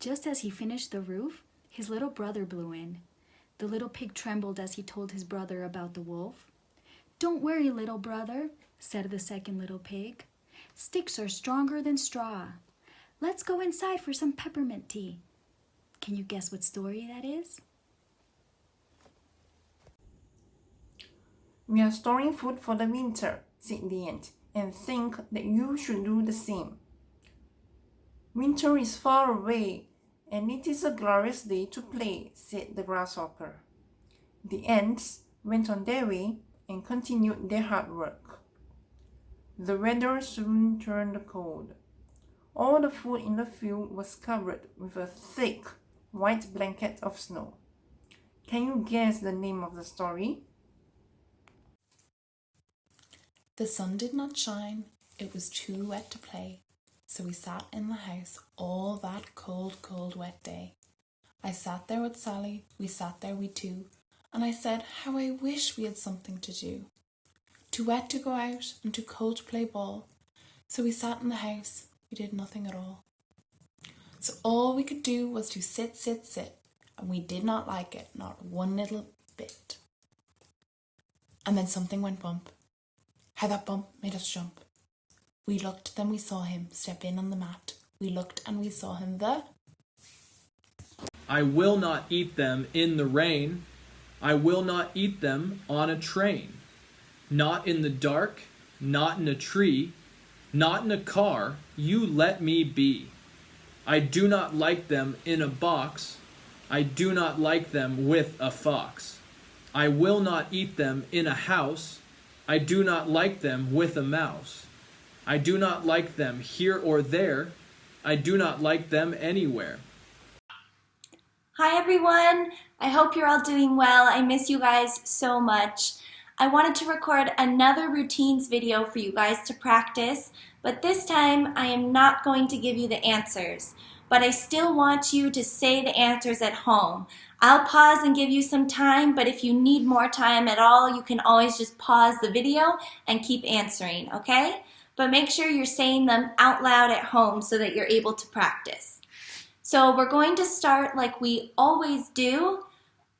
Just as he finished the roof, his little brother blew in. The little pig trembled as he told his brother about the wolf. "Don't worry, little brother," said the second little pig. "Sticks are stronger than straw. Let's go inside for some peppermint tea." Can you guess what story that is? "We are storing food for the winter," said the ant, "and think that you should do the same. Winter is far away, and it is a glorious day to play," said the grasshopper. The ants went on their way and continued their hard work. The weather soon turned cold. All the food in the field was covered with a thick white blanket of snow. Can you guess the name of the story? The sun did not shine, it was too wet to play, so we sat in the house all that cold, cold, wet day. I sat there with Sally, we sat there we two, and I said how I wish we had something to do. Too wet to go out and too cold to play ball, so we sat in the house, we did nothing at all. So all we could do was to sit, sit, sit, and we did not like it, not one little bit. And then something went bump. How that bump made us jump. We looked, then we saw him step in on the mat. We looked and we saw him I will not eat them in the rain. I will not eat them on a train. Not in the dark, not in a tree, not in a car. You let me be. I do not like them in a box. I do not like them with a fox. I will not eat them in a house. I do not like them with a mouse. I do not like them here or there. I do not like them anywhere. Hi everyone, I hope you're all doing well. I miss you guys so much. I wanted to record another routines video for you guys to practice, but this time I am not going to give you the answers, but I still want you to say the answers at home. I'll pause and give you some time, but if you need more time at all, you can always just pause the video and keep answering, okay? But make sure you're saying them out loud at home so that you're able to practice. So we're going to start like we always do.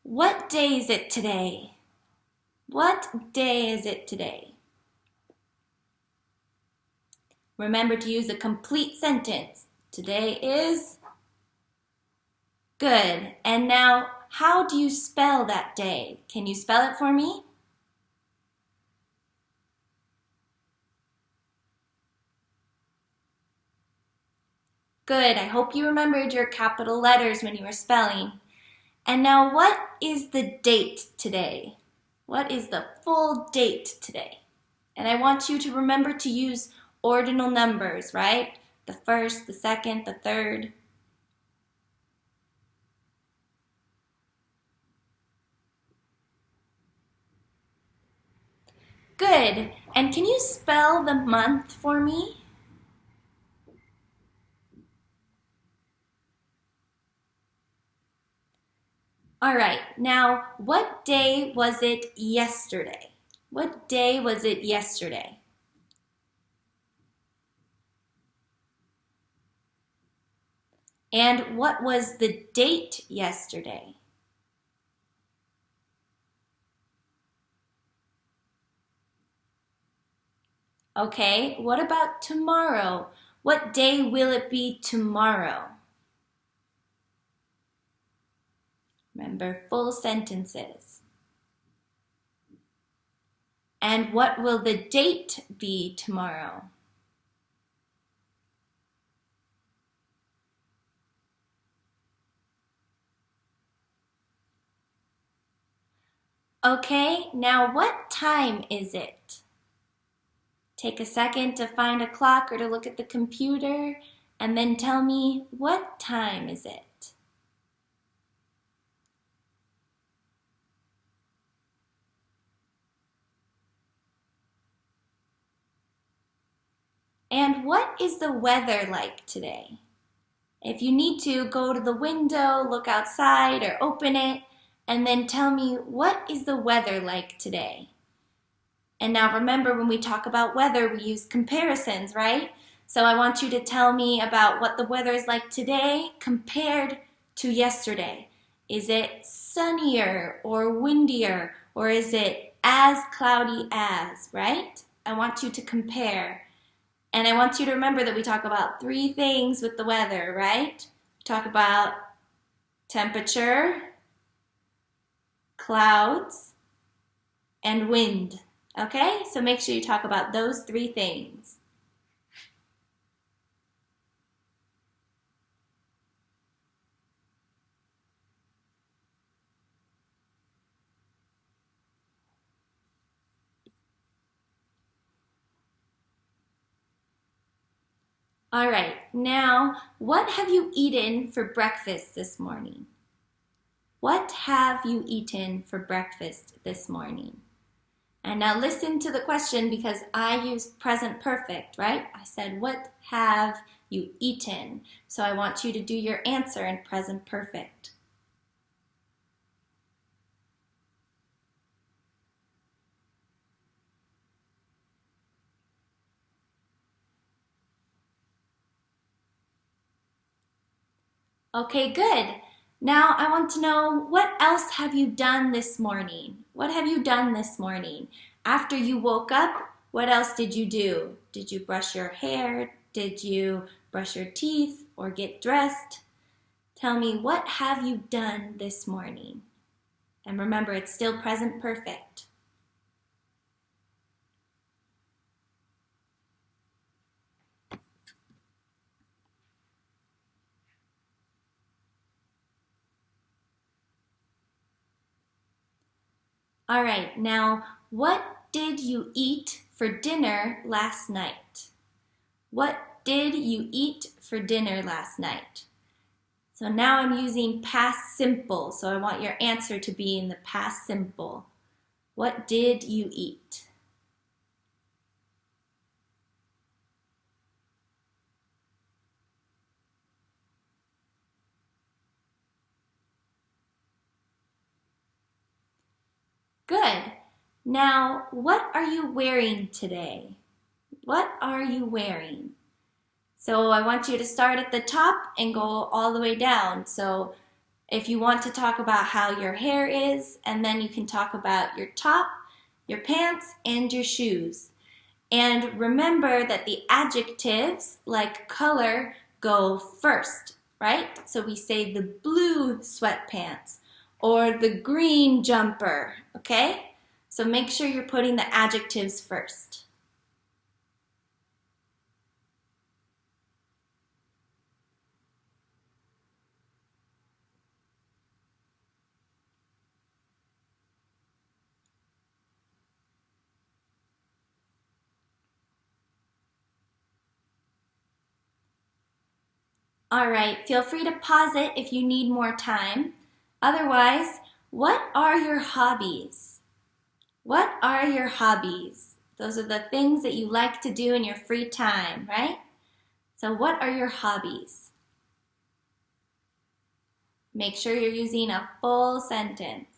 What day is it today? What day is it today? Remember to use a complete sentence. Today is good. And now, how do you spell that day? Can you spell it for me? Good. I hope you remembered your capital letters when you were spelling. And now, what is the date today? What is the full date today? And I want you to remember to use ordinal numbers, right? The first, the second, the third. Good. And can you spell the month for me? All right, now what day was it yesterday? What day was it yesterday? And what was the date yesterday? Okay, what about tomorrow? What day will it be tomorrow? Remember, full sentences. And what will the date be tomorrow? Okay, now what time is it? Take a second to find a clock or to look at the computer, and then tell me, what time is it? And what is the weather like today? If you need to, go to the window, look outside or open it, and then tell me, what is the weather like today? And now remember, when we talk about weather, we use comparisons, right? So I want you to tell me about what the weather is like today compared to yesterday. Is it sunnier or windier, or is it as cloudy as, right? I want you to compare. And I want you to remember that we talk about 3 things with the weather, right? We talk about temperature, clouds, and wind. Okay? So make sure you talk about those 3 things. All right, now what have you eaten for breakfast this morning? What have you eaten for breakfast this morning? And now listen to the question because I used present perfect, right? I said, what have you eaten? So I want you to do your answer in present perfect. Okay, good. Now I want to know, what else have you done this morning? What have you done this morning? After you woke up, what else did you do? Did you brush your hair? Did you brush your teeth or get dressed? Tell me, what have you done this morning? And remember, it's still present perfect. All right, now what did you eat for dinner last night? What did you eat for dinner last night? So now I'm using past simple, so I want your answer to be in the past simple. What did you eat? Good. Now, what are you wearing today? What are you wearing? So I want you to start at the top and go all the way down. So if you want to talk about how your hair is, and then you can talk about your top, your pants, and your shoes. And remember that the adjectives, like color, go first, right? So we say the blue sweatpants or the green jumper, okay? So make sure you're putting the adjectives first. All right, feel free to pause it if you need more time. Otherwise, what are your hobbies? What are your hobbies? Those are the things that you like to do in your free time, right? So what are your hobbies? Make sure you're using a full sentence.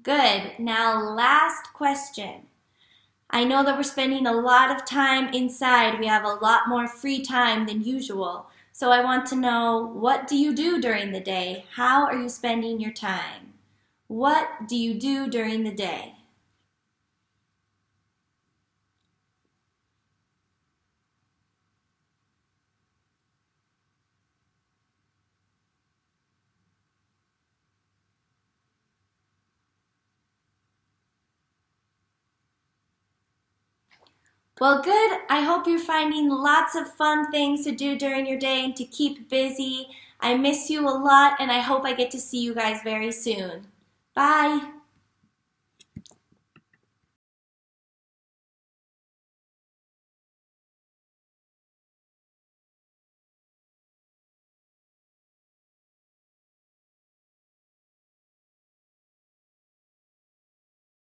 Good. Now, last question. I know that we're spending a lot of time inside. We have a lot more free time than usual. So I want to know, what do you do during the day? How are you spending your time? What do you do during the day? Well, good. I hope you're finding lots of fun things to do during your day and to keep busy. I miss you a lot, and I hope I get to see you guys very soon. Bye.